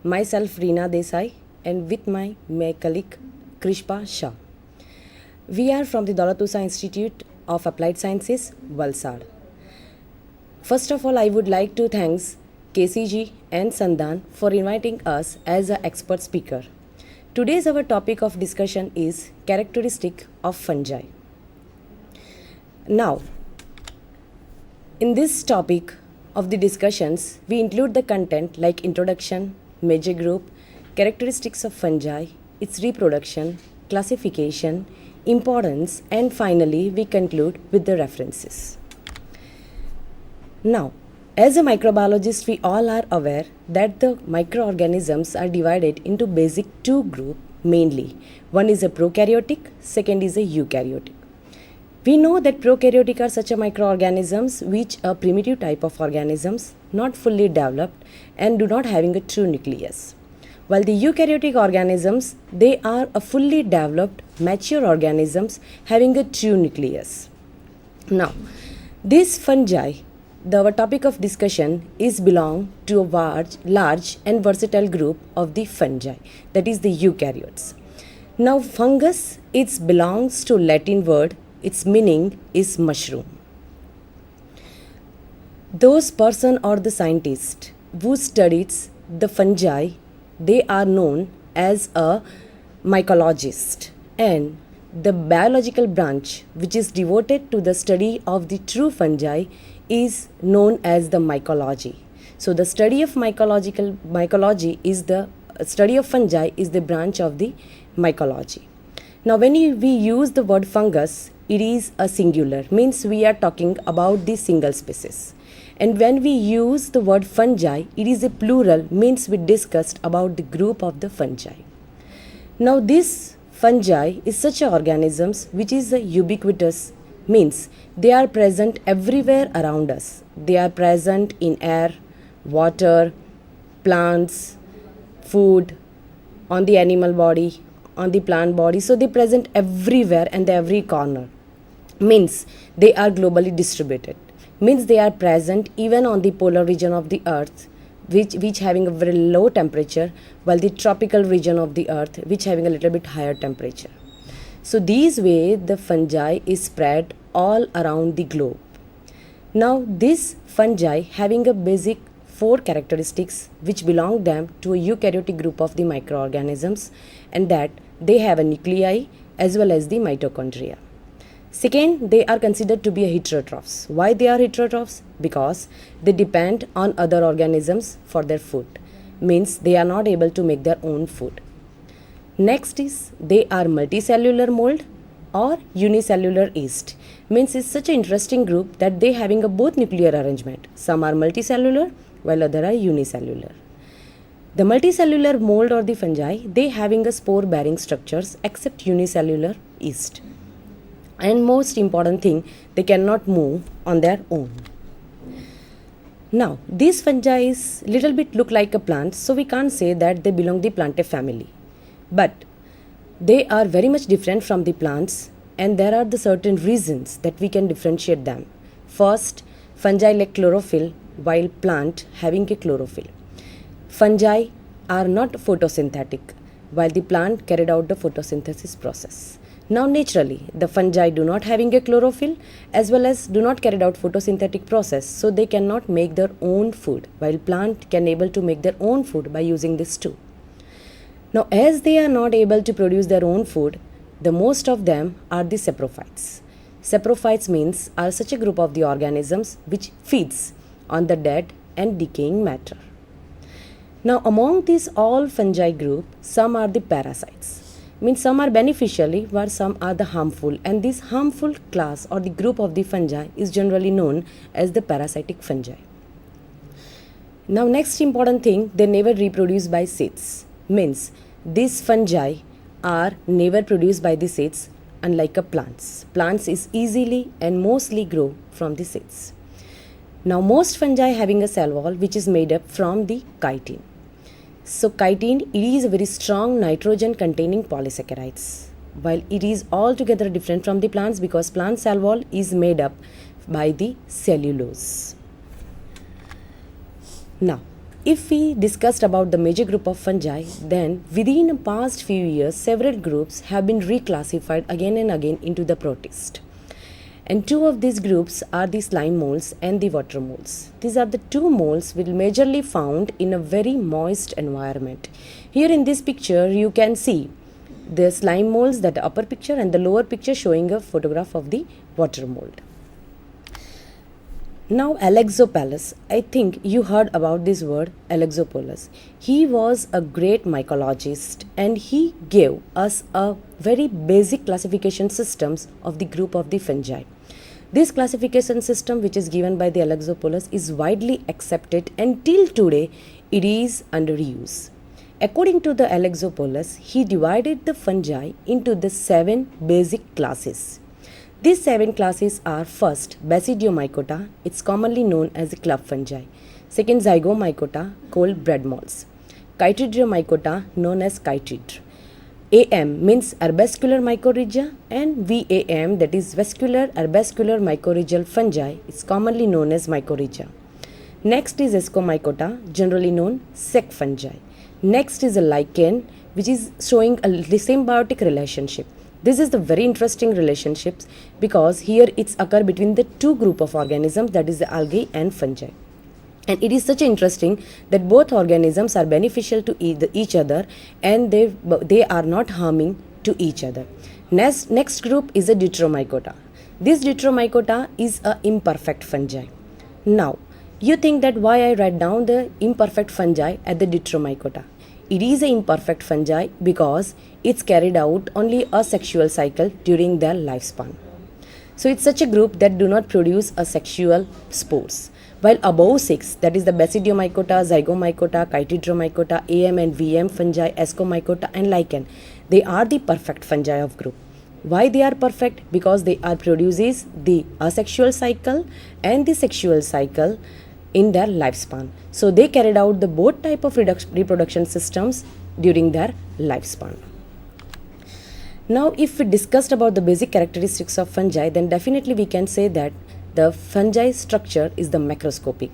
myself Reena Desai and with my colleague Krishpa Shah. We are from the Daulatusa Institute of Applied Sciences, Valsad. First of all, I would like to thank KCG and Sandan for inviting us as an expert speaker. Today's our topic of discussion is characteristic of fungi. Now, in this topic of the discussions, we include the content like introduction, major group, characteristics of fungi, its reproduction, classification, importance, and finally we conclude with the references. Now, as a microbiologist, we all are aware that the microorganisms are divided into basic two groups mainly. One is a prokaryotic, second is a eukaryotic. We know that prokaryotic are such a microorganisms which are primitive type of organisms, not fully developed and do not having a true nucleus. While the eukaryotic organisms, they are a fully developed, mature organisms having a true nucleus. Now, these fungi, our topic of discussion is belong to a large and versatile group of the fungi, that is the eukaryotes. Now, fungus, it belongs to Latin word, its meaning is mushroom. Those person or the scientist who studies the fungi, they are known as a mycologist, and the biological branch which is devoted to the study of the true fungi is known as the mycology. So the study of mycology is the study of fungi is the branch of the mycology. Now when we use the word fungus, it is a singular, means we are talking about the single species. And when we use the word fungi, it is a plural, means we discussed about the group of the fungi. Now this fungi is such a organisms which is a ubiquitous, means they are present everywhere around us. They are present in air, water, plants, food, on the animal body, on the plant body. So they present everywhere and every corner. Means they are globally distributed. Means they are present even on the polar region of the earth, which having a very low temperature, while the tropical region of the earth which having a little bit higher temperature. So these way the fungi is spread all around the globe. Now this fungi having a basic four characteristics which belong them to a eukaryotic group of the microorganisms, and that they have a nuclei as well as the mitochondria. Second, they are considered to be a heterotrophs. Why they are heterotrophs? Because they depend on other organisms for their food. Means they are not able to make their own food. Next is they are multicellular mold or unicellular yeast. Means it's such an interesting group that they having a both nuclear arrangement. Some are multicellular while other are unicellular. The multicellular mold or the fungi, they having a spore bearing structures except unicellular yeast. And most important thing, they cannot move on their own. Now, these fungi is little bit look like a plant, so we can't say that they belong the Plantae family. But they are very much different from the plants, and there are the certain reasons that we can differentiate them. First, fungi lack chlorophyll while plant having a chlorophyll. Fungi are not photosynthetic while the plant carried out the photosynthesis process. Now naturally, the fungi do not having a chlorophyll as well as do not carry out photosynthetic process, so they cannot make their own food, while plant can able to make their own food by using this too. Now as they are not able to produce their own food, the most of them are the saprophytes. Saprophytes means are such a group of the organisms which feeds on the dead and decaying matter. Now among these all fungi group, some are the parasites. Means some are beneficially while some are the harmful, and this harmful class or the group of the fungi is generally known as the parasitic fungi. Now next important thing, they never reproduce by seeds. Means these fungi are never produced by the seeds, unlike a plants. Plants is easily and mostly grow from the seeds. Now most fungi having a cell wall which is made up from the chitin. So chitin, it is a very strong nitrogen containing polysaccharides, while it is altogether different from the plants because plant cell wall is made up by the cellulose. Now If we discussed about the major group of fungi, then within the past few years, several groups have been reclassified again and again into the protist. And two of these groups are the slime molds and the water molds. These are the two molds which are majorly found in a very moist environment. Here in this picture, you can see the slime molds, that upper picture, and the lower picture showing a photograph of the water mold. Now Alexopoulos, I think you heard about this word Alexopoulos. He was a great mycologist and he gave us a very basic classification systems of the group of the fungi. This classification system which is given by the Alexopoulos is widely accepted and till today it is under use. According to the Alexopoulos, he divided the fungi into the 7 basic classes. These 7 classes are: first, Basidiomycota, it's commonly known as the club fungi. Second, Zygomycota, called bread molds. Chytridiomycota, known as chytrid. AM means arbuscular mycorrhiza, and VAM, that is vascular arbuscular mycorrhizal fungi, is commonly known as mycorrhiza. Next is Ascomycota, generally known sec fungi. Next is a lichen, which is showing a symbiotic relationship. This is the very interesting relationships because here it's occur between the two group of organisms, that is the algae and fungi. And it is such interesting that both organisms are beneficial to each other and they are not harming to each other. Next group is a Deuteromycota. This Deuteromycota is a imperfect fungi. Now, you think that why I write down the imperfect fungi at the Deuteromycota? It is an imperfect fungi because it's carried out only a sexual cycle during their lifespan. So it's such a group that do not produce a sexual spores. While above 6, that is the Basidiomycota, Zygomycota, Chytridiomycota, AM and VM fungi, Ascomycota and lichen, they are the perfect fungi of group. Why they are perfect? Because they are produces the asexual cycle and the sexual cycle in their lifespan. So they carried out the both type of reproduction systems during their lifespan. Now if we discussed about the basic characteristics of fungi, then definitely we can say that the fungi structure is the macroscopic.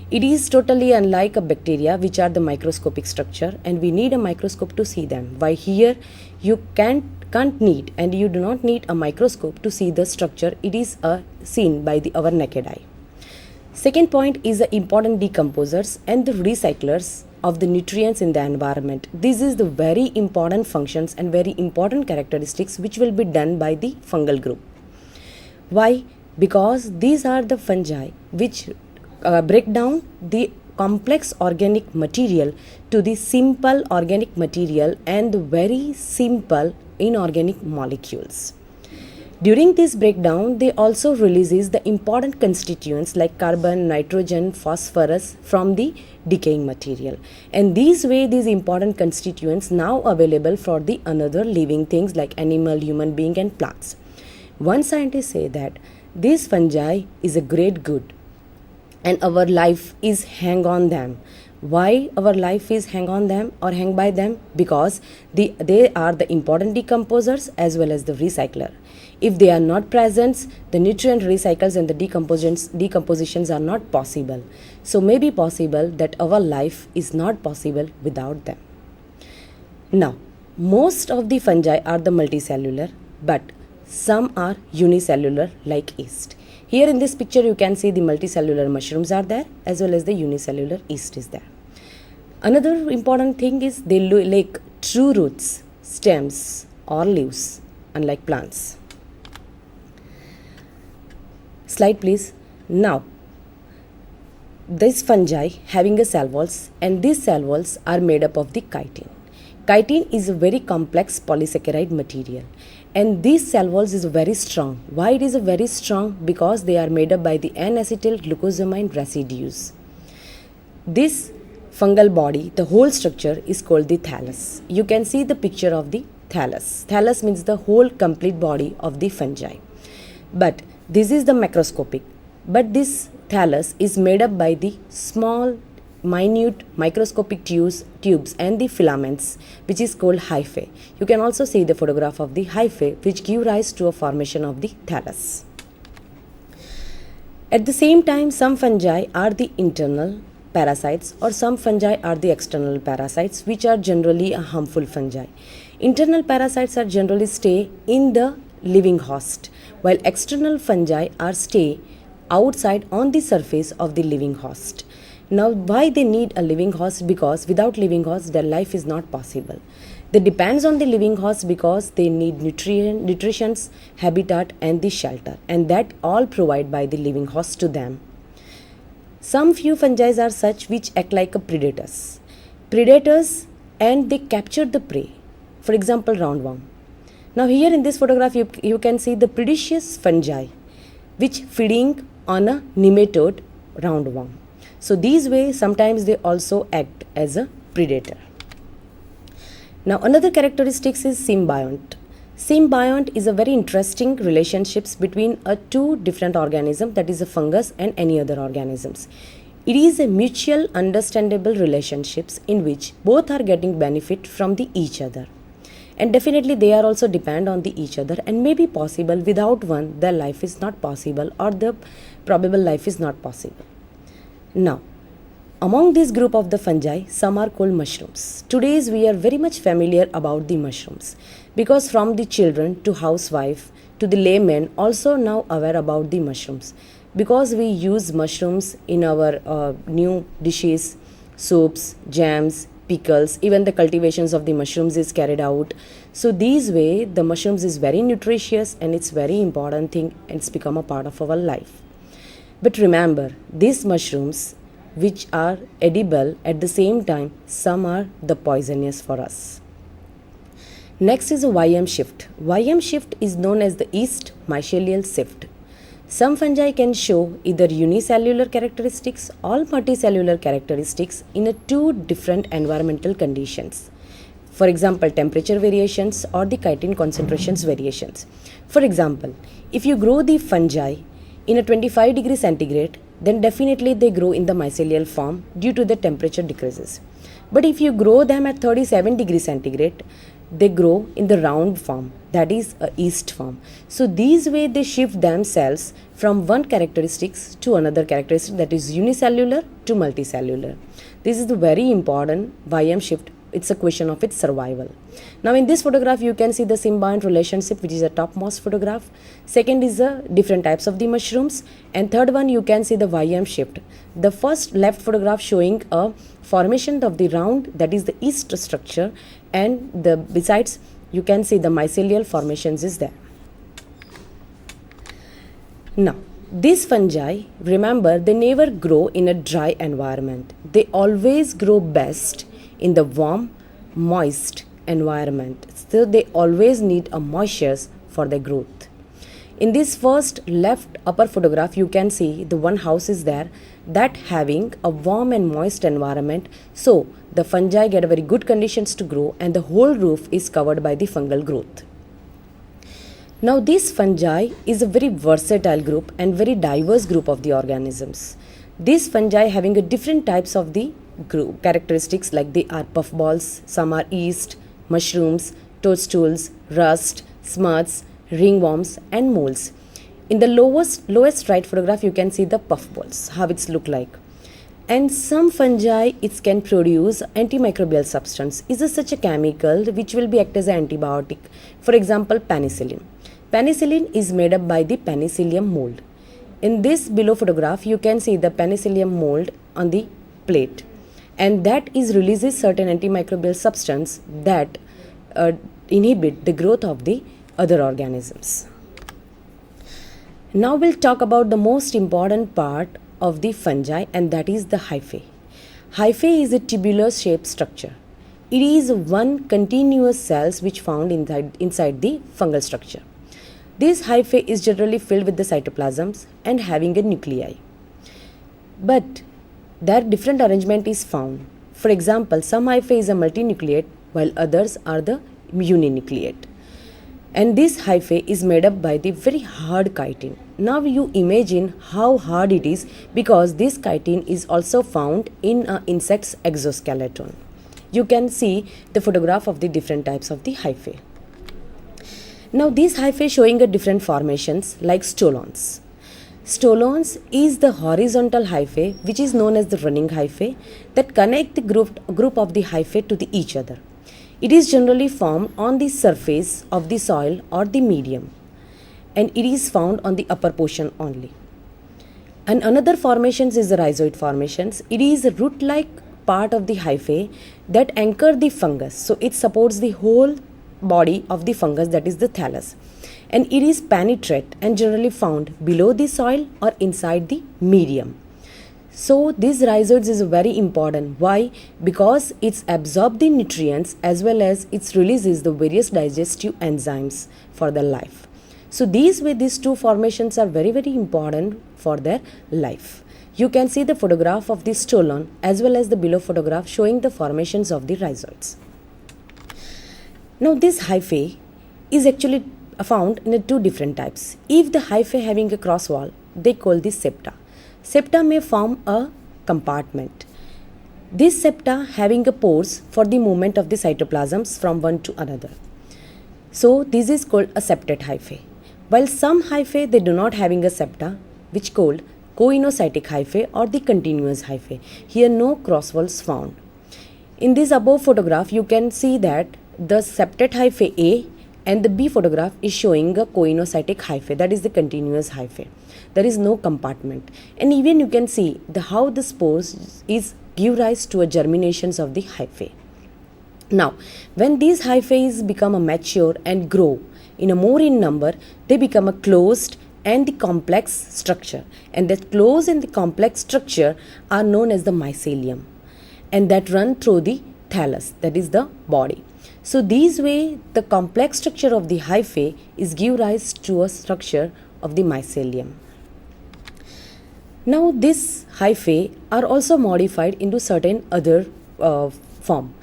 It is totally unlike a bacteria, which are the microscopic structure, and we need a microscope to see them. Why here you can't need and you do not need a microscope to see the structure. It is seen by our naked eye. Second point is the important decomposers and the recyclers of the nutrients in the environment. This is the very important functions and very important characteristics which will be done by the fungal group. Why? Because these are the fungi which break down the complex organic material to the simple organic material and the very simple inorganic molecules. During this breakdown, they also releases the important constituents like carbon, nitrogen, phosphorus from the decaying material. And these way, these important constituents now available for the another living things like animal, human being and plants. One scientist say that this fungi is a great good and our life is hang on them. Why our life is hang on them or hang by them? Because they are the important decomposers as well as the recycler. If they are not present, the nutrient recycles and the decompositions are not possible. So may be possible that our life is not possible without them. Now, most of the fungi are the multicellular, but some are unicellular like yeast. Here in this picture you can see the multicellular mushrooms are there as well as the unicellular yeast is there. Another important thing is they lack true roots, stems or leaves unlike plants. Slide please. Now, this fungi having a cell walls and these cell walls are made up of the chitin. Chitin is a very complex polysaccharide material and these cell walls is very strong. Why it is very strong? Because they are made up by the N-acetyl glucosamine residues. This fungal body, the whole structure is called the thallus. You can see the picture of the thallus. Thallus means the whole complete body of the fungi. But this is the macroscopic. But this thallus is made up by the small, minute microscopic tubes and the filaments, which is called hyphae. You can also see the photograph of the hyphae, which give rise to a formation of the thallus. At the same time, some fungi are the internal parasites, or some fungi are the external parasites, which are generally a harmful fungi. Internal parasites are generally stay in the living host, while external fungi are stay outside on the surface of the living host. Now, why they need a living host? Because without living host, their life is not possible. They depends on the living host because they need nutritions, habitat, and the shelter, and that all provide by the living host to them. Some few fungi are such which act like a predators, and they capture the prey. For example, roundworm. Now here in this photograph you can see the predaceous fungi which feeding on a nematode roundworm. So these way sometimes they also act as a predator. Now another characteristics is symbiont. Symbiont is a very interesting relationships between two different organisms, that is a fungus and any other organisms. It is a mutual understandable relationships in which both are getting benefit from the each other. And definitely they are also depend on the each other, and may be possible without one their life is not possible, or the probable life is not possible. Now among this group of the fungi, some are called mushrooms. Today's we are very much familiar about the mushrooms, because from the children to housewife to the layman also now aware about the mushrooms, because we use mushrooms in our new dishes, soups, jams, pickles, even the cultivations of the mushrooms is carried out. So these way the mushrooms is very nutritious, and it's very important thing, and it's become a part of our life. But remember, these mushrooms which are edible, at the same time some are the poisonous for us. Next is a YM shift. YM shift is known as the yeast mycelial shift. Some fungi can show either unicellular characteristics or multicellular characteristics in two different environmental conditions. For example, temperature variations or the chitin concentrations variations. For example, if you grow the fungi in a 25 degree centigrade, then definitely they grow in the mycelial form due to the temperature decreases. But if you grow them at 37 degree centigrade, they grow in the round form, that is a yeast form. So these way they shift themselves from one characteristics to another characteristic, that is unicellular to multicellular. This is the very important YM shift. It's a question of its survival. Now in this photograph you can see the symbiont relationship, which is a topmost photograph. Second is the different types of the mushrooms, and third one you can see the YM shift. The first left photograph showing a formation of the round, that is the yeast structure, and the besides you can see the mycelial formations is there. Now these fungi, remember, they never grow in a dry environment. They always grow best in the warm, moist environment. So they always need a moisture for their growth. In this first left upper photograph you can see the one house is there that having a warm and moist environment, so the fungi get very good conditions to grow, and the whole roof is covered by the fungal growth. Now this fungi is a very versatile group and very diverse group of the organisms. These fungi having a different types of the group characteristics, like they are puffballs, some are yeast, mushrooms, toadstools, rust, smuts, ringworms, and moles. In the lowest right photograph you can see the puffballs, how it's look like. And some fungi it can produce antimicrobial substance. Is such a chemical which will be act as an antibiotic. For example, penicillin. Penicillin is made up by the penicillium mold. In this below photograph you can see the penicillium mold on the plate, and that is releases certain antimicrobial substance that inhibit the growth of the other organisms. Now we'll talk about the most important part of the fungi, and that is the hyphae. Hyphae is a tubular shaped structure. It is one continuous cells which found inside the fungal structure. This hyphae is generally filled with the cytoplasms and having a nuclei. But their different arrangement is found. For example, some hyphae is a multinucleate while others are the uninucleate. And this hyphae is made up by the very hard chitin. Now you imagine how hard it is, because this chitin is also found in an insect's exoskeleton. You can see the photograph of the different types of the hyphae. Now these hyphae showing a different formations like stolons. Stolons is the horizontal hyphae which is known as the running hyphae that connect the group of the hyphae to each other. It is generally formed on the surface of the soil or the medium, and it is found on the upper portion only. And another formations is the rhizoid formations. It is a root-like part of the hyphae that anchor the fungus. So it supports the whole body of the fungus, that is the thallus. And it is penetrate and generally found below the soil or inside the medium. So these rhizoids is very important. Why? Because it's absorb the nutrients as well as it releases the various digestive enzymes for the life. So these two formations are very important for their life. You can see the photograph of the stolon as well as the below photograph showing the formations of the rhizoids. Now this hyphae is actually found in two different types. If the hyphae having a cross wall, they call this septa. Septa may form a compartment. This septa having a pores for the movement of the cytoplasms from one to another. So this is called a septate hyphae. While some hyphae they do not having a septa, which called coenocytic hyphae or the continuous hyphae. Here no cross walls found. In this above photograph you can see that the septate hyphae A and the B photograph is showing a coenocytic hyphae, that is the continuous hyphae. There is no compartment, and even you can see how the spores is give rise to a germinations of the hyphae. Now when these hyphae become a mature and grow in a more in number, they become a closed and the complex structure, and that closed and the complex structure are known as the mycelium, and that run through the thallus, that is the body. So these way the complex structure of the hyphae is give rise to a structure of the mycelium. Now these hyphae are also modified into certain other form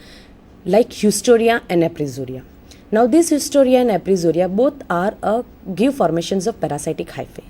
like Heustoria and Apresuria. Now this Heustoria and Apresuria both are give formations of parasitic hyphae.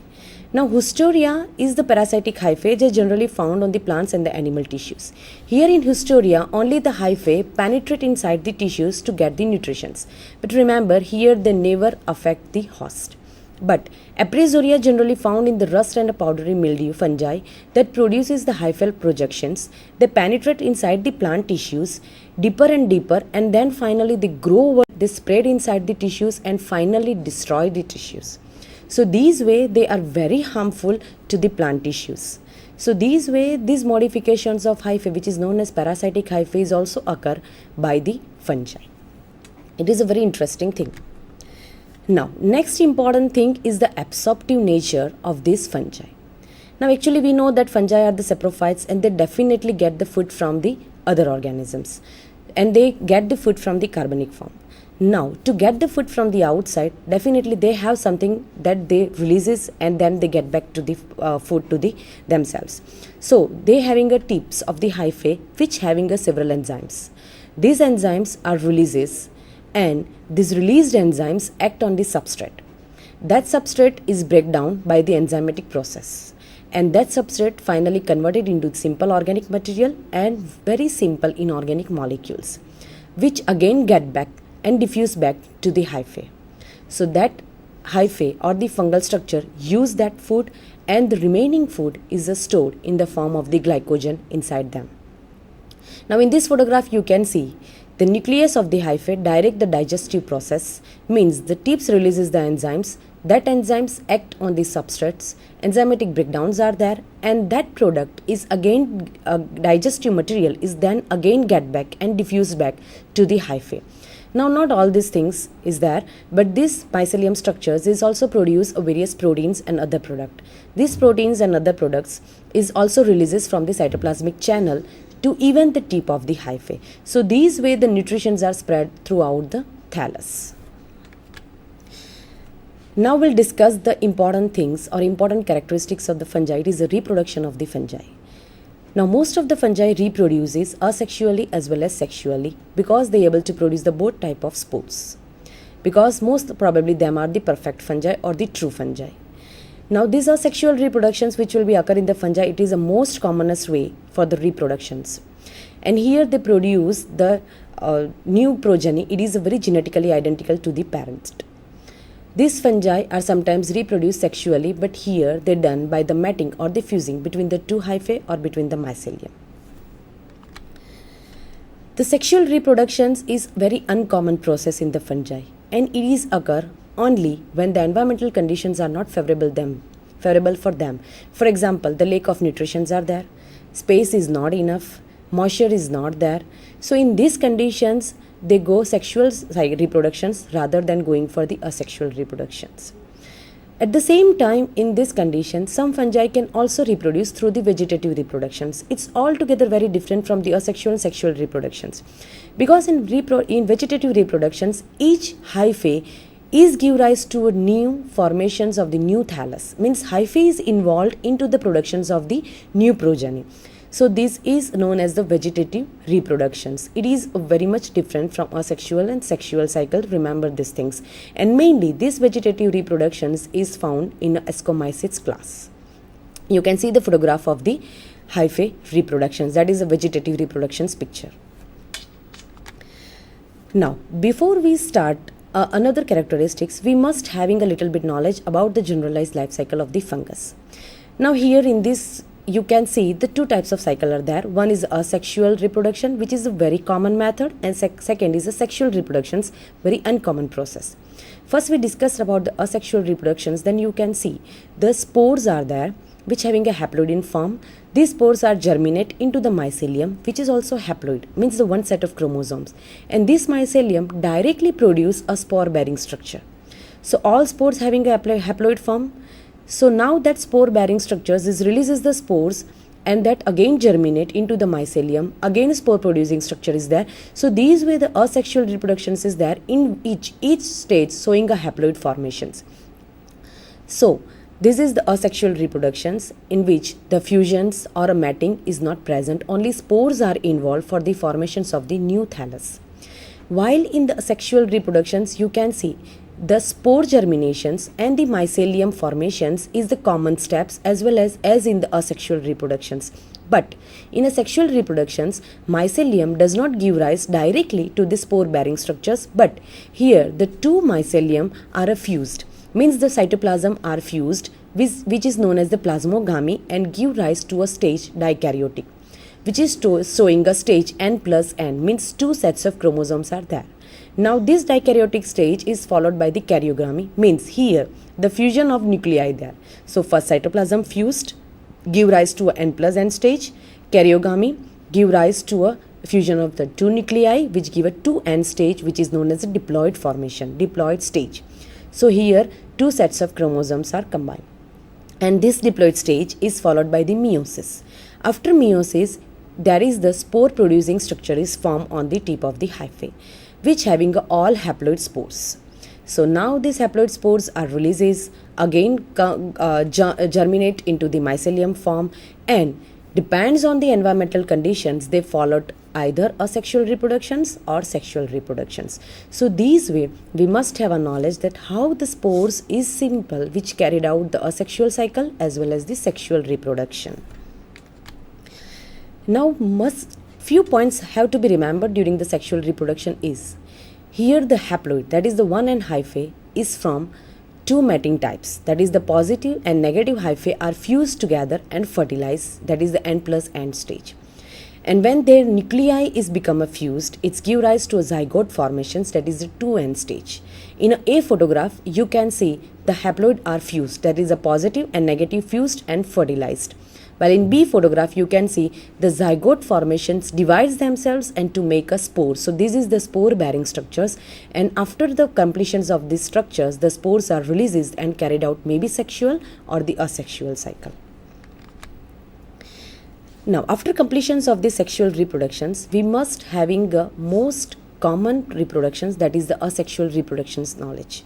Now Heustoria is the parasitic hyphae that generally found on the plants and the animal tissues. Here in Heustoria only the hyphae penetrate inside the tissues to get the nutritions. But remember here they never affect the host. But Apresuria generally found in the rust and powdery mildew fungi that produces the hyphal projections. They penetrate inside the plant tissues deeper and deeper, and then finally they grow over, they spread inside the tissues and finally destroy the tissues. So these way they are very harmful to the plant tissues. So these way these modifications of hyphae, which is known as parasitic hyphae, also occur by the fungi. It is a very interesting thing. Now next important thing is the absorptive nature of these fungi. Now actually we know that fungi are the saprophytes, and they definitely get the food from the other organisms, and they get the food from the carbonic form. Now to get the food from the outside, definitely they have something that they releases, and then they get back to the food to the themselves. So they having a tips of the hyphae which having a several enzymes. These enzymes are releases, and these released enzymes act on the substrate. That substrate is breakdown by the enzymatic process, and that substrate finally converted into simple organic material and very simple inorganic molecules, which again get back and diffuse back to the hyphae. So that hyphae or the fungal structure use that food, and the remaining food is stored in the form of the glycogen inside them. Now in this photograph you can see the nucleus of the hyphae direct the digestive process, means the tips releases the enzymes, that enzymes act on the substrates, enzymatic breakdowns are there, and that product is again digestive material is then again get back and diffused back to the hyphae. Now not all these things is there, but this mycelium structures is also produce various proteins and other product. These proteins and other products is also releases from the cytoplasmic channel to even the tip of the hyphae. So these way the nutritions are spread throughout the thallus. Now we'll discuss the important things or important characteristics of the fungi. It is the reproduction of the fungi. Now most of the fungi reproduces asexually as well as sexually, because they are able to produce the both type of spores, because most probably them are the perfect fungi or the true fungi. Now these are sexual reproductions which will be occur in the fungi. It is the most commonest way for the reproductions, and here they produce the new progeny. It is very genetically identical to the parent. These fungi are sometimes reproduced sexually, but here they're done by the matting or the fusing between the two hyphae or between the mycelium. The sexual reproductions is very uncommon process in the fungi, and it is occur only when the environmental conditions are not favorable for them. For example, the lack of nutrition are there, space is not enough, moisture is not there. So in these conditions, they go sexual reproductions rather than going for the asexual reproductions. At the same time, in this condition, some fungi can also reproduce through the vegetative reproductions. It's altogether very different from the asexual and sexual reproductions. Because in vegetative reproductions, each hyphae is give rise to a new formations of the new thallus. Means hyphae is involved into the productions of the new progeny. So this is known as the vegetative reproductions. It is very much different from asexual and sexual cycle. Remember these things. And mainly this vegetative reproductions is found in Ascomycetes class. You can see the photograph of the hyphae reproductions. That is a vegetative reproductions picture. Now, before we start another characteristics, we must having a little bit knowledge about the generalized life cycle of the fungus. Now here in this you can see the two types of cycle are there. One is asexual reproduction, which is a very common method, and second is a sexual reproductions, very uncommon process. First we discussed about the asexual reproductions. Then you can see the spores are there, which having a haploid in form. These spores are germinate into the mycelium, which is also haploid, means the one set of chromosomes, and this mycelium directly produce a spore bearing structure. So all spores having a haploid form. So now that spore bearing structures is releases the spores, and that again germinate into the mycelium, again spore producing structure is there. So these way the asexual reproductions is there in each stage showing a haploid formations. So this is the asexual reproductions in which the fusions or a matting is not present, only spores are involved for the formations of the new thallus. While in the sexual reproductions you can see the spore germinations and the mycelium formations is the common steps as well as in the asexual reproductions. But in a sexual reproductions, mycelium does not give rise directly to the spore bearing structures, but here the two mycelium are fused, means the cytoplasm are fused, which is known as the plasmogamy, and give rise to a stage dikaryotic, which is showing a stage n plus n, means two sets of chromosomes are there. Now this dikaryotic stage is followed by the karyogamy, means here the fusion of nuclei there. So first cytoplasm fused, give rise to a n plus n stage. Karyogamy give rise to a fusion of the two nuclei, which give a 2n stage, which is known as a diploid formation, diploid stage. So here two sets of chromosomes are combined, and this diploid stage is followed by the meiosis. After meiosis, there is the spore producing structure is formed on the tip of the hyphae, which having all haploid spores. So now these haploid spores are releases, again germinate into the mycelium form, and depends on the environmental conditions, they followed either asexual reproductions or sexual reproductions. So these way we must have a knowledge that how the spores is simple, which carried out the asexual cycle as well as the sexual reproduction. Now few points have to be remembered during the sexual reproduction is, here the haploid, that is the 1n hyphae, is from two matting types, that is the positive and negative hyphae are fused together and fertilize, that is the n plus n stage. And when their nuclei is become fused, it's give rise to a zygote formations, that is the 2n stage. In a photograph, you can see the haploid are fused, that is a positive and negative fused and fertilized. While in B photograph, you can see the zygote formations divides themselves and to make a spore. So this is the spore bearing structures, and after the completions of these structures, the spores are released and carried out maybe sexual or the asexual cycle. Now after completions of the sexual reproductions, we must having a most common reproductions, that is the asexual reproductions knowledge.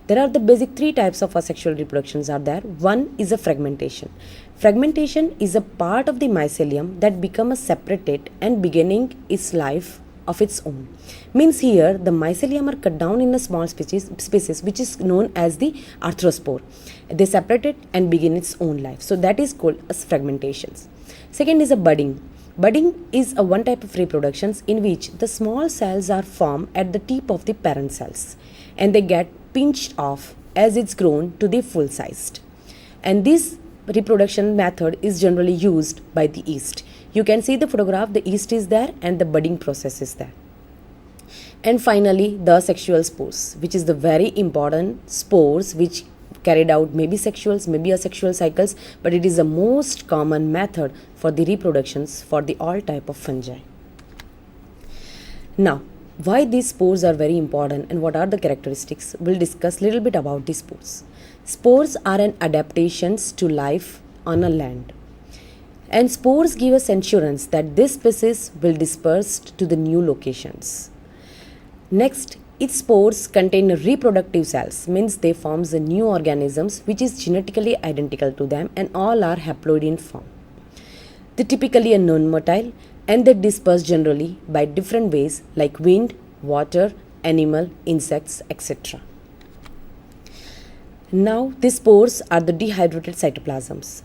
There are the basic three types of asexual reproductions are there. One is a fragmentation. Fragmentation is a part of the mycelium that become a separated and beginning its life of its own. Means here the mycelium are cut down in a small species which is known as the arthrospore. They separated and begin its own life. So that is called as fragmentations. Second is a budding. Budding is a one type of reproductions in which the small cells are formed at the tip of the parent cells, and they get pinched off as it's grown to the full sized. And this reproduction method is generally used by the yeast. You can see the photograph, the yeast is there and the budding process is there. And finally, the sexual spores, which is the very important spores which carried out maybe sexuals, maybe asexual cycles, but it is the most common method for the reproductions for the all type of fungi. Now, why these spores are very important and what are the characteristics? We'll discuss little bit about the spores. Spores are an adaptations to life on a land. And spores give us assurance that this species will disperse to the new locations. Next, its spores contain reproductive cells, means they form the new organisms which is genetically identical to them and all are haploid in form. They typically are non-motile and they disperse generally by different ways like wind, water, animal, insects, etc. Now, these spores are the dehydrated cytoplasms.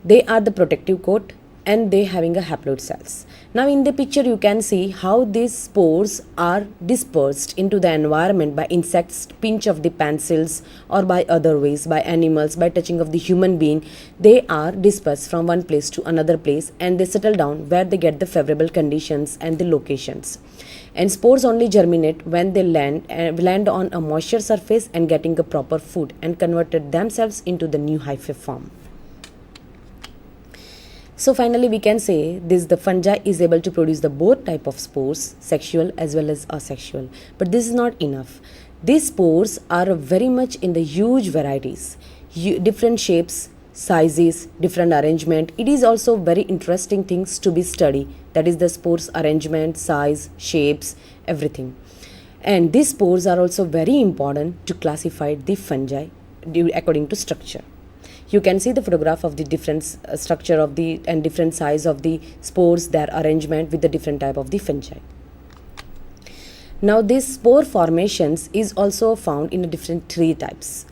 They are the protective coat and they having a haploid cells. Now in the picture you can see how these spores are dispersed into the environment by insects, pinch of the pencils or by other ways, by animals, by touching of the human being. They are dispersed from one place to another place and they settle down where they get the favorable conditions and the locations. And spores only germinate when they land on a moisture surface and getting a proper food and converted themselves into the new hyphae form. So finally we can say the fungi is able to produce the both type of spores, sexual as well as asexual. But this is not enough. These spores are very much in the huge varieties, different shapes, sizes, different arrangement. It is also very interesting things to be studied. That is the spores arrangement, size, shapes, everything. And these spores are also very important to classify the fungi according to structure. You can see the photograph of the different structure of the and different size of the spores, their arrangement with the different type of the fungi. Now these spore formations is also found in a different three types.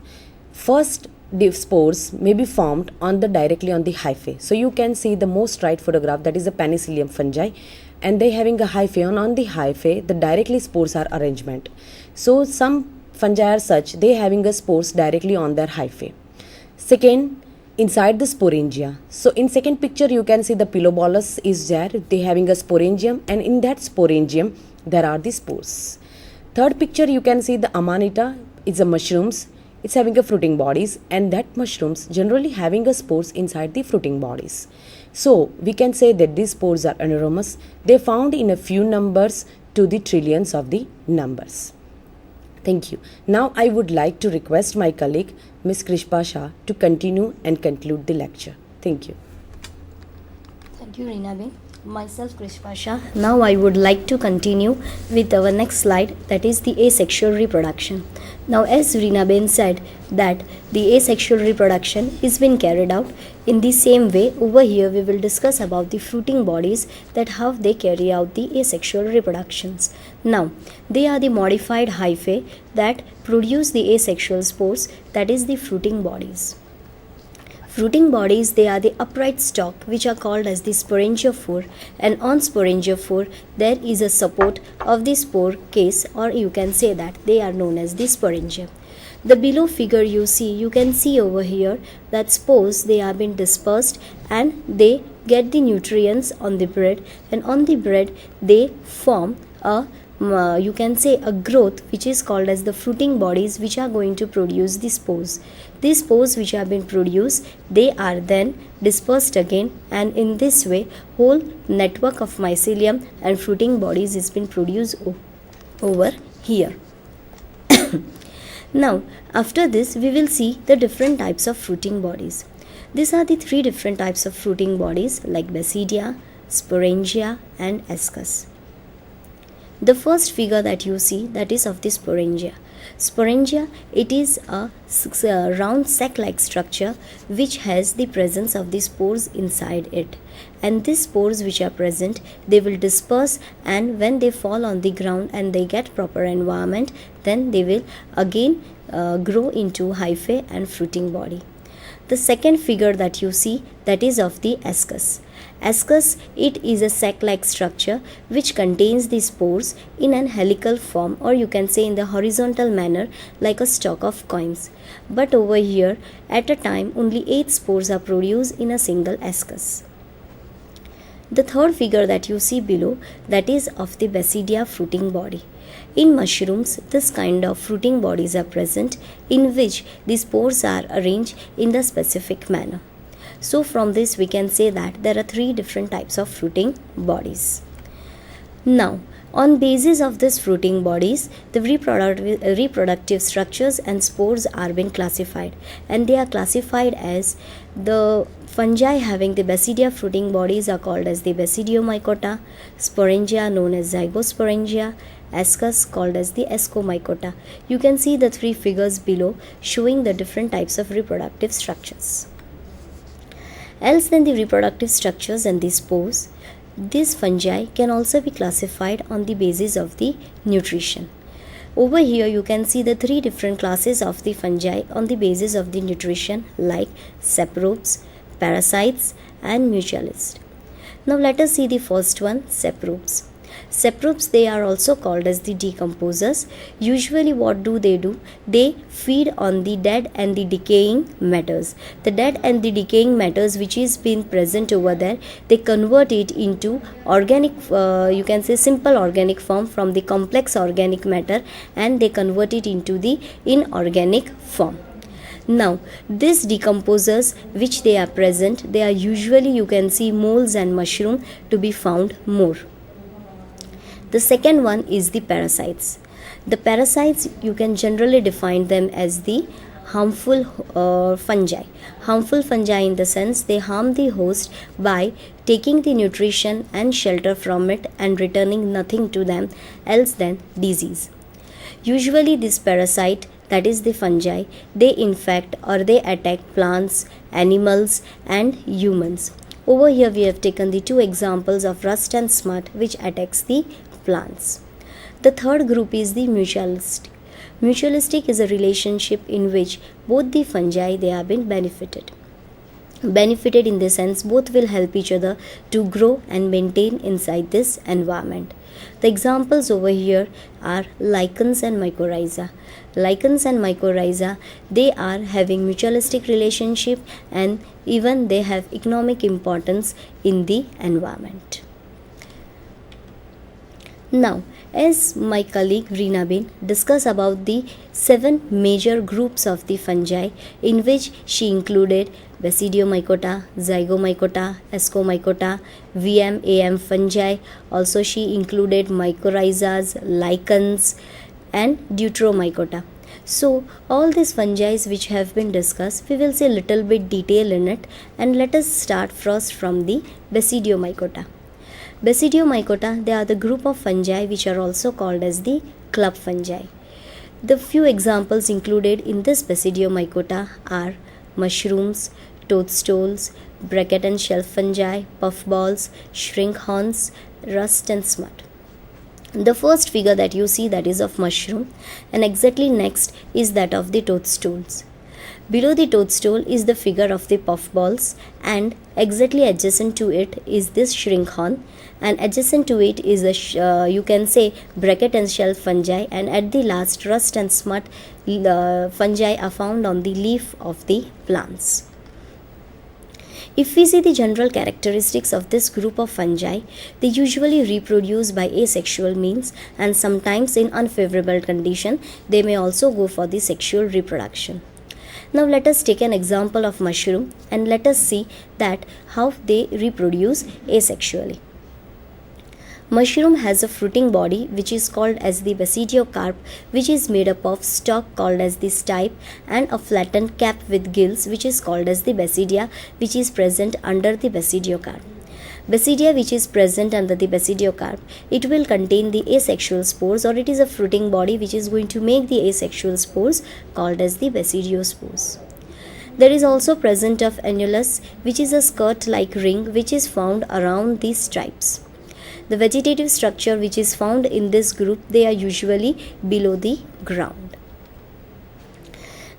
First, the spores may be formed directly on the hyphae. So you can see the most right photograph, that is a penicillium fungi, and they having a hyphae, and on the hyphae the directly spores are arrangement. So some fungi are such, they having a spores directly on their hyphae. Second, inside the sporangia. So in second picture you can see the pilobolus is there, they having a sporangium, and in that sporangium there are the spores. Third picture you can see the amanita, it's a mushrooms, it's having a fruiting bodies, and that mushrooms generally having a spores inside the fruiting bodies. So we can say that these spores are anadromous, they found in a few numbers to the trillions of the numbers. Thank you. Now I would like to request my colleague Ms. Krishpa Shah to continue and conclude the lecture. Thank you. Thank you, Reenaben. Myself, Krishpa Shah. Now I would like to continue with our next slide, that is the asexual reproduction. Now, as Reenaben said that the asexual reproduction is being carried out in the same way. Over here we will discuss about the fruiting bodies, that how they carry out the asexual reproductions. Now, they are the modified hyphae that produce the asexual spores, that is the fruiting bodies. Fruiting bodies, they are the upright stalk which are called as the sporangiophore, and on sporangiophore there is a support of the spore case, or you can say that they are known as the sporangia. The below figure you can see over here that spores, they have been dispersed and they get the nutrients on the bread, and on the bread they form a you can say a growth which is called as the fruiting bodies, which are going to produce the spores. These spores which have been produced, they are then dispersed again, and in this way whole network of mycelium and fruiting bodies is been produced over here. Now after this we will see the different types of fruiting bodies. These are the three different types of fruiting bodies like Basidia, Sporangia and Ascus. The first figure that you see, that is of the sporangia. Sporangia, it is a round sac-like structure which has the presence of the spores inside it, and these spores which are present, they will disperse, and when they fall on the ground and they get proper environment, then they will again grow into hyphae and fruiting body. The second figure that you see, that is of the ascus. Ascus, it is a sac-like structure which contains the spores in an helical form, or you can say in the horizontal manner, like a stock of coins. But over here, at a time, only 8 spores are produced in a single ascus. The third figure that you see below, that is of the basidia fruiting body. In mushrooms, this kind of fruiting bodies are present, in which the spores are arranged in the specific manner. So from this we can say that there are 3 different types of fruiting bodies. Now, on basis of this fruiting bodies, the reproductive structures and spores are being classified, and they are classified as the fungi having the basidia fruiting bodies are called as the Basidiomycota, sporangia known as Zygosporangia, ascus called as the Ascomycota. You can see the 3 figures below showing the different types of reproductive structures. Else than the reproductive structures and the spores, these fungi can also be classified on the basis of the nutrition. Over here you can see the 3 different classes of the fungi on the basis of the nutrition, like saprobes, parasites and mutualists. Now let us see the first one, saprobes. Saprobes, they are also called as the decomposers. Usually what do? They feed on the dead and the decaying matters. The dead and the decaying matters which is been present over there, they convert it into organic, you can say simple organic form from the complex organic matter, and they convert it into the inorganic form. Now, these decomposers which they are present, they are usually, you can see, moles and mushroom to be found more. The second one is the parasites. The parasites, you can generally define them as the harmful fungi. Harmful fungi in the sense they harm the host by taking the nutrition and shelter from it and returning nothing to them else than disease. Usually this parasite, that is the fungi, they infect or they attack plants, animals and humans. Over here we have taken the 2 examples of rust and smut which attacks the plants. The third group is the mutualistic. Mutualistic is a relationship in which both the fungi, they have been benefited in the sense both will help each other to grow and maintain inside this environment. The examples over here are lichens and mycorrhiza. Lichens and mycorrhiza, they are having mutualistic relationship and even they have economic importance in the environment. Now, as my colleague Reena Bain discussed about the 7 major groups of the fungi, in which she included Basidiomycota, Zygomycota, Ascomycota, VM-AM fungi. Also she included mycorrhizas, lichens and Deuteromycota. So all these fungi which have been discussed, we will see a little bit detail in it, and let us start first from the Basidiomycota. Basidiomycota, they are the group of fungi which are also called as the club fungi. The few examples included in this Basidiomycota are mushrooms, toadstools, bracket and shelf fungi, puffballs, shrinkhorns, rust and smut. The first figure that you see, that is of mushroom, and exactly next is that of the toadstools. Below the toadstool is the figure of the puffballs, and exactly adjacent to it is this shrinkhorn, and adjacent to it is a you can say bracket and shelf fungi, and at the last rust and smut fungi are found on the leaf of the plants. If we see the general characteristics of this group of fungi, they usually reproduce by asexual means, and sometimes in unfavorable condition they may also go for the sexual reproduction. Now let us take an example of mushroom and let us see that how they reproduce asexually. Mushroom has a fruiting body which is called as the basidiocarp, which is made up of stalk called as the stipe and a flattened cap with gills which is called as the basidia, which is present under the basidiocarp. Basidia which is present under the basidiocarp, it will contain the asexual spores, or it is a fruiting body which is going to make the asexual spores called as the basidiospores. There is also present of annulus, which is a skirt-like ring which is found around these stripes. The vegetative structure which is found in this group, they are usually below the ground.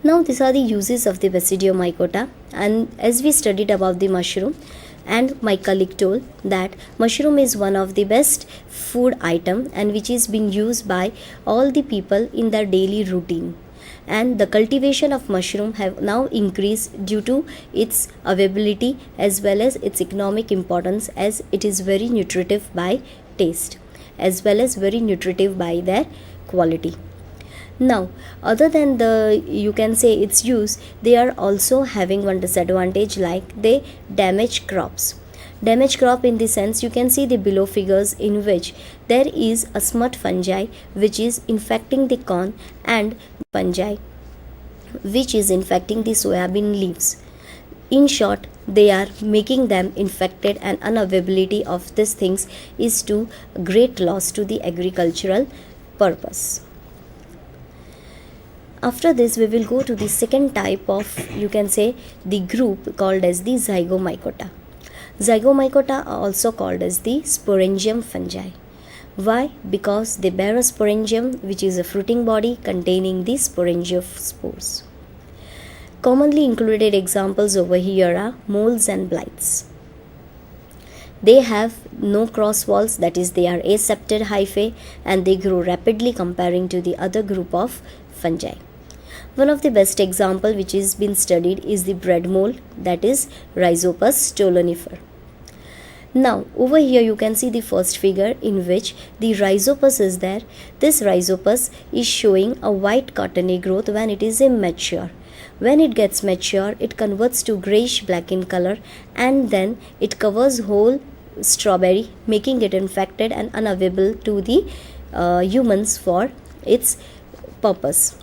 Now these are the uses of the Basidiomycota, and as we studied about the mushroom, and my colleague told that mushroom is one of the best food item and which is being used by all the people in their daily routine, and the cultivation of mushroom have now increased due to its availability as well as its economic importance, as it is very nutritive by taste as well as very nutritive by their quality. Now, other than the, you can say, its use, they are also having one disadvantage, like they damage crops. Damage crop in the sense, you can see the below figures in which there is a smut fungi which is infecting the corn, and fungi which is infecting the soybean leaves. In short, they are making them infected, and unavailability of these things is to great loss to the agricultural purpose. After this, we will go to the second type of, you can say, the group called as the Zygomycota. Zygomycota are also called as the sporangium fungi. Why? Because they bear a sporangium, which is a fruiting body containing the sporangiospores. Commonly included examples over here are molds and blights. They have no cross walls, that is, they are asepted hyphae, and they grow rapidly comparing to the other group of fungi. One of the best example which has been studied is the bread mold, that is Rhizopus stolonifer. Now over here you can see the first figure in which the Rhizopus is there. This Rhizopus is showing a white cottony growth when it is immature. When it gets mature, it converts to greyish black in color, and then it covers whole strawberry, making it infected and unavailable to the humans for its purpose.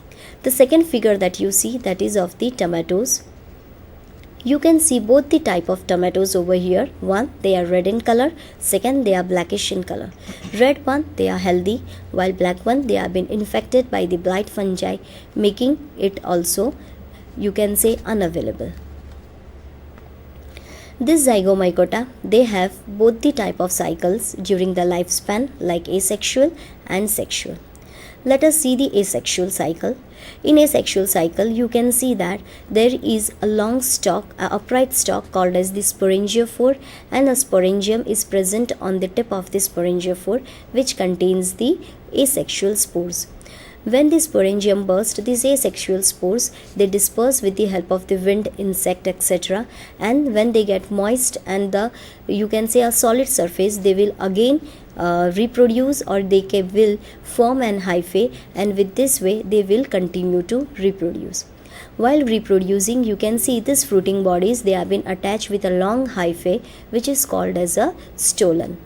The second figure that you see, that is of the tomatoes. You can see both the type of tomatoes over here. One, they are red in color. Second, they are blackish in color. Red one, they are healthy, while black one, they have been infected by the blight fungi, making it also, you can say, unavailable. This Zygomycota, they have both the type of cycles during the lifespan, like asexual and sexual. Let us see the asexual cycle. In asexual cycle, you can see that there is a long stalk, upright stalk called as the sporangiophore, and a sporangium is present on the tip of the sporangiophore, which contains the asexual spores. When the sporangium bursts, these asexual spores, they disperse with the help of the wind, insect, etc. And when they get moist and the, you can say, a solid surface, they will again reproduce, or they will form an hyphae, and with this way they will continue to reproduce. While reproducing, you can see these fruiting bodies, they have been attached with a long hyphae which is called as a stolon.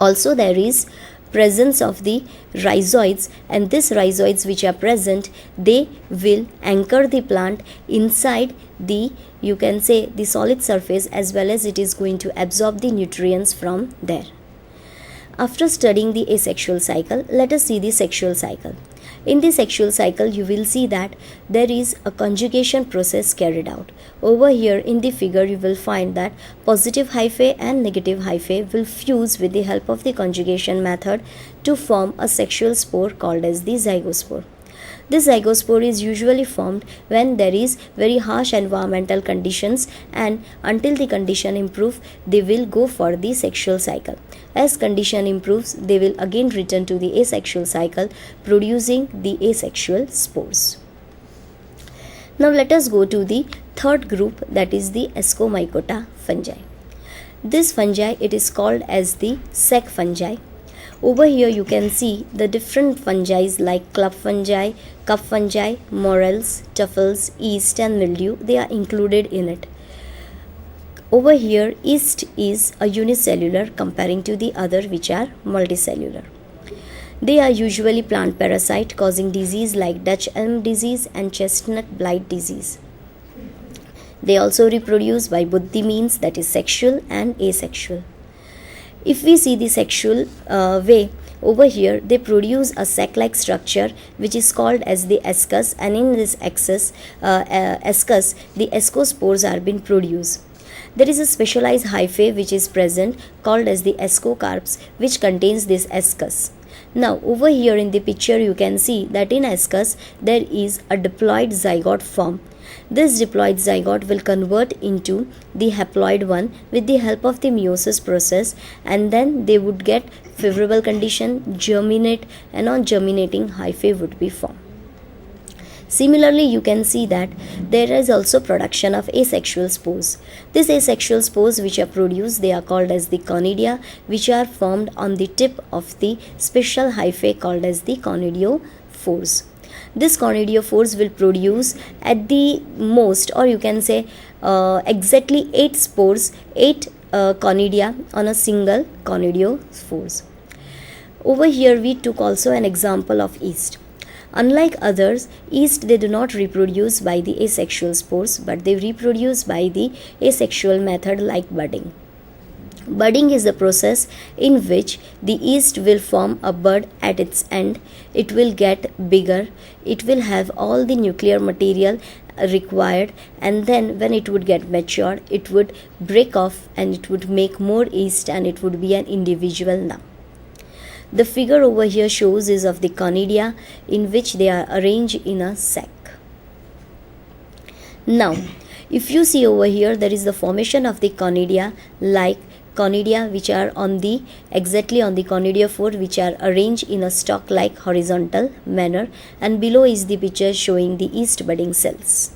Also there is presence of the rhizoids, and these rhizoids which are present, they will anchor the plant inside the, you can say, the solid surface, as well as it is going to absorb the nutrients from there. After studying the asexual cycle, let us see the sexual cycle. In the sexual cycle, you will see that there is a conjugation process carried out. Over here in the figure, you will find that positive hyphae and negative hyphae will fuse with the help of the conjugation method to form a sexual spore called as the zygospore. This zygospore is usually formed when there is very harsh environmental conditions, and until the condition improve, they will go for the sexual cycle. As condition improves, they will again return to the asexual cycle, producing the asexual spores. Now let us go to the third group, that is the Ascomycota fungi. This fungi, it is called as the sac fungi. Over here you can see the different fungi like club fungi, cup fungi, morels, truffles, yeast and mildew, they are included in it. Over here, yeast is a unicellular comparing to the other which are multicellular. They are usually plant parasite causing disease like Dutch elm disease and chestnut blight disease. They also reproduce by both the means, that is sexual and asexual. If we see the sexual way, over here they produce a sac-like structure which is called as the ascus, and in this ascus the ascospores are being produced. There is a specialized hyphae which is present called as the ascocarps, which contains this ascus. Now over here in the picture you can see that in ascus there is a diploid zygote form. This diploid zygote will convert into the haploid one with the help of the meiosis process, and then they would get favorable condition, germinate, and on germinating hyphae would be formed. Similarly, you can see that there is also production of asexual spores. These asexual spores which are produced, they are called as the conidia, which are formed on the tip of the special hyphae called as the conidiophores. This conidiophores will produce at the most, or you can say exactly 8 spores, 8 conidia on a single conidiophores. Over here we took also an example of yeast. Unlike others, yeast they do not reproduce by the asexual spores, but they reproduce by the asexual method like budding. Budding is the process in which the yeast will form a bud at its end. It will get bigger, it will have all the nuclear material required, and then when it would get matured, it would break off and it would make more yeast and it would be an individual now. The figure over here shows is of the conidia in which they are arranged in a sac. Now, if you see over here, there is the formation of the conidia like conidia which are on the exactly on the conidiophore, which are arranged in a stalk like horizontal manner, and below is the picture showing the yeast budding cells.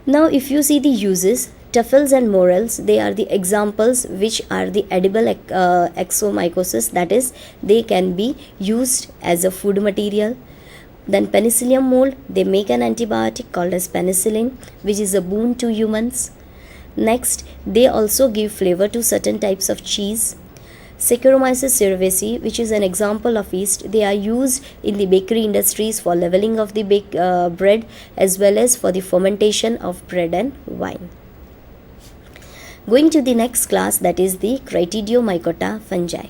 Now, if you see the uses, truffles and morels, they are the examples which are the edible exomycosis, that is, they can be used as a food material. Then penicillium mold, they make an antibiotic called as penicillin, which is a boon to humans. Next, they also give flavor to certain types of cheese. Saccharomyces cerevisiae, which is an example of yeast, they are used in the bakery industries for leveling of the bread as well as for the fermentation of bread and wine. Going to the next class, that is the Critidiomycota fungi.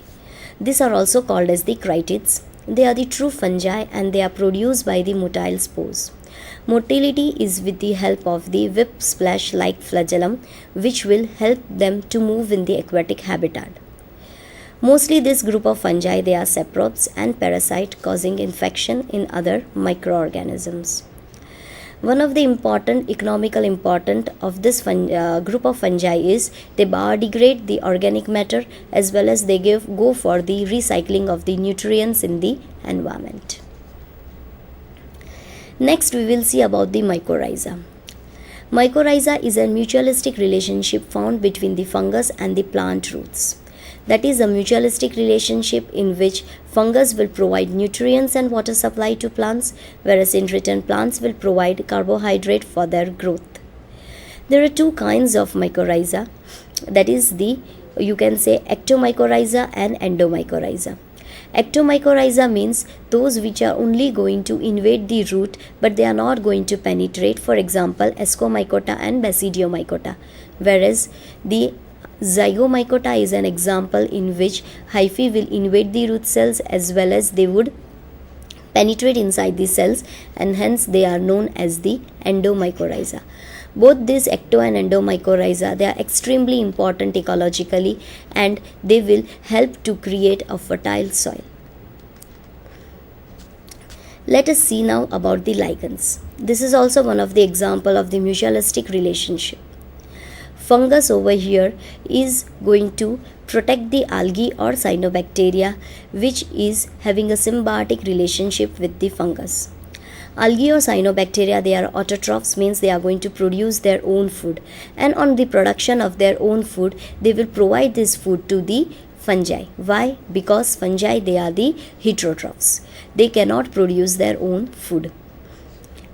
These are also called as the critids. They are the true fungi and they are produced by the motile spores. Motility is with the help of the whip splash like flagellum, which will help them to move in the aquatic habitat. Mostly this group of fungi, they are saprops and parasite causing infection in other microorganisms. One of the economical important of this group of fungi is they biodegrade the organic matter as well as they go for the recycling of the nutrients in the environment. Next, we will see about the mycorrhiza. Mycorrhiza is a mutualistic relationship found between the fungus and the plant roots. That is a mutualistic relationship in which fungus will provide nutrients and water supply to plants, whereas in return plants will provide carbohydrate for their growth. There are two kinds of mycorrhiza, that is the, you can say, ectomycorrhiza and endomycorrhiza. Ectomycorrhiza means those which are only going to invade the root but they are not going to penetrate, for example Ascomycota and Basidiomycota, whereas the Zygomycota is an example in which hyphae will invade the root cells as well as they would penetrate inside the cells, and hence they are known as the endomycorrhiza. Both these ecto and endomycorrhiza, they are extremely important ecologically and they will help to create a fertile soil. Let us see now about the lichens. This is also one of the example of the mutualistic relationship. Fungus over here is going to protect the algae or cyanobacteria, which is having a symbiotic relationship with the fungus. Algae or cyanobacteria, they are autotrophs, means they are going to produce their own food, and on the production of their own food they will provide this food to the fungi. Why? Because fungi, they are the heterotrophs. They cannot produce their own food.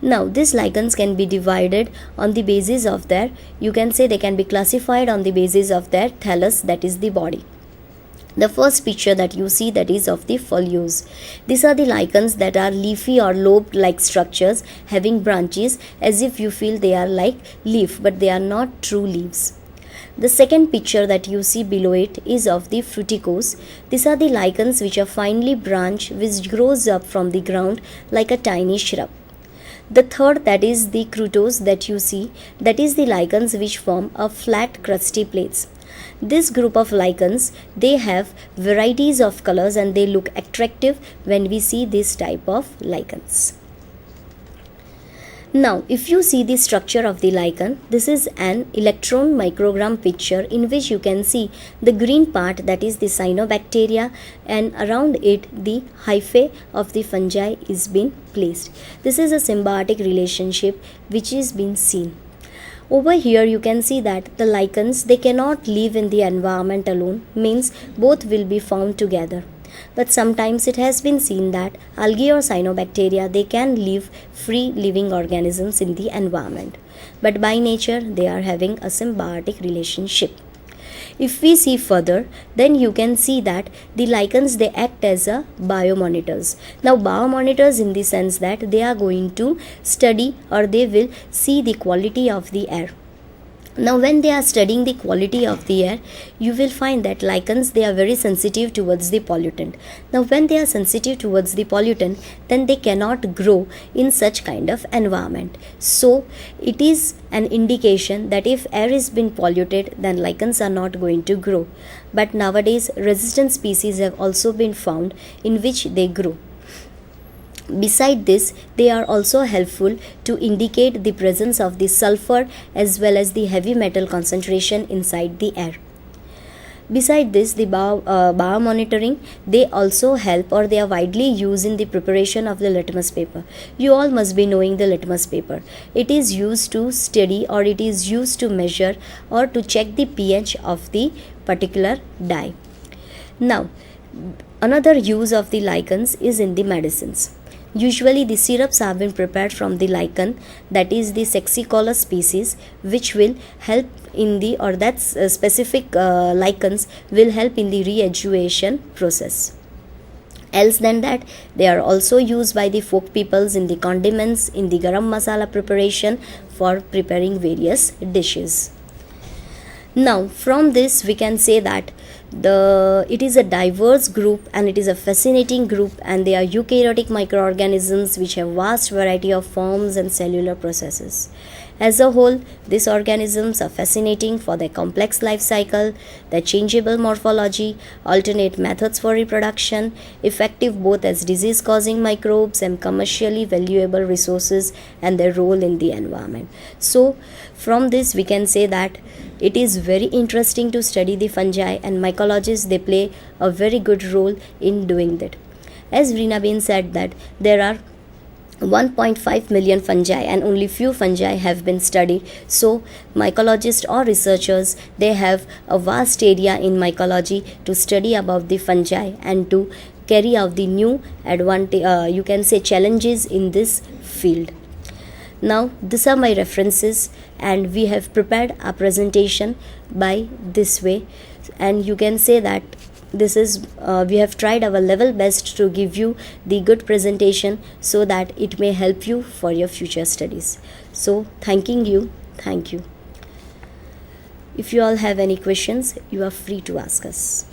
Now, these lichens can be divided on the basis of their, you can say they can be classified on the basis of their thallus, that is the body. The first picture that you see, that is of the foliose. These are the lichens that are leafy or lobe like structures having branches, as if you feel they are like leaf, but they are not true leaves. The second picture that you see below it is of the fruticose. These are the lichens which are finely branched, which grows up from the ground like a tiny shrub. The third, that is the crutose that you see, that is the lichens which form a flat crusty plates. This group of lichens, they have varieties of colors and they look attractive when we see this type of lichens. Now, if you see the structure of the lichen, this is an electron microgram picture in which you can see the green part, that is the cyanobacteria, and around it the hyphae of the fungi is being placed. This is a symbiotic relationship which is being seen. Over here you can see that the lichens, they cannot live in the environment alone, means both will be found together. But sometimes it has been seen that algae or cyanobacteria, they can live free living organisms in the environment, but by nature they are having a symbiotic relationship. If we see further, then you can see that the lichens, they act as a biomonitors. Now biomonitors in the sense that they are going to study or they will see the quality of the air. Now when they are studying the quality of the air, you will find that lichens, they are very sensitive towards the pollutant. Now when they are sensitive towards the pollutant, then they cannot grow in such kind of environment. So it is an indication that if air is being polluted, then lichens are not going to grow. But nowadays resistant species have also been found in which they grow. Beside this, they are also helpful to indicate the presence of the sulfur as well as the heavy metal concentration inside the air. Beside this, the biomonitoring, they also help or they are widely used in the preparation of the litmus paper. You all must be knowing the litmus paper. It is used to study or it is used to measure or to check the pH of the particular dye. Now, another use of the lichens is in the medicines. Usually the syrups have been prepared from the lichen, that is the Saxicola species, which will help in the or that specific lichens will help in the rejuvenation process. Else than that, they are also used by the folk peoples in the condiments, in the garam masala preparation for preparing various dishes. Now from this we can say that it is a diverse group and it is a fascinating group, and they are eukaryotic microorganisms which have vast variety of forms and cellular processes. As a whole, these organisms are fascinating for their complex life cycle, their changeable morphology, alternate methods for reproduction, effective both as disease-causing microbes and commercially valuable resources, and their role in the environment. So, from this we can say that it is very interesting to study the fungi, and mycologists, they play a very good role in doing that. As Rina Bain said that there are 1.5 million fungi and only few fungi have been studied. So mycologists or researchers, they have a vast area in mycology to study about the fungi and to carry out the new you can say challenges in this field. Now these are my references, and we have prepared our presentation by this way, and you can say that this is we have tried our level best to give you the good presentation so that it may help you for your future studies. So thank you. If you all have any questions, you are free to ask us.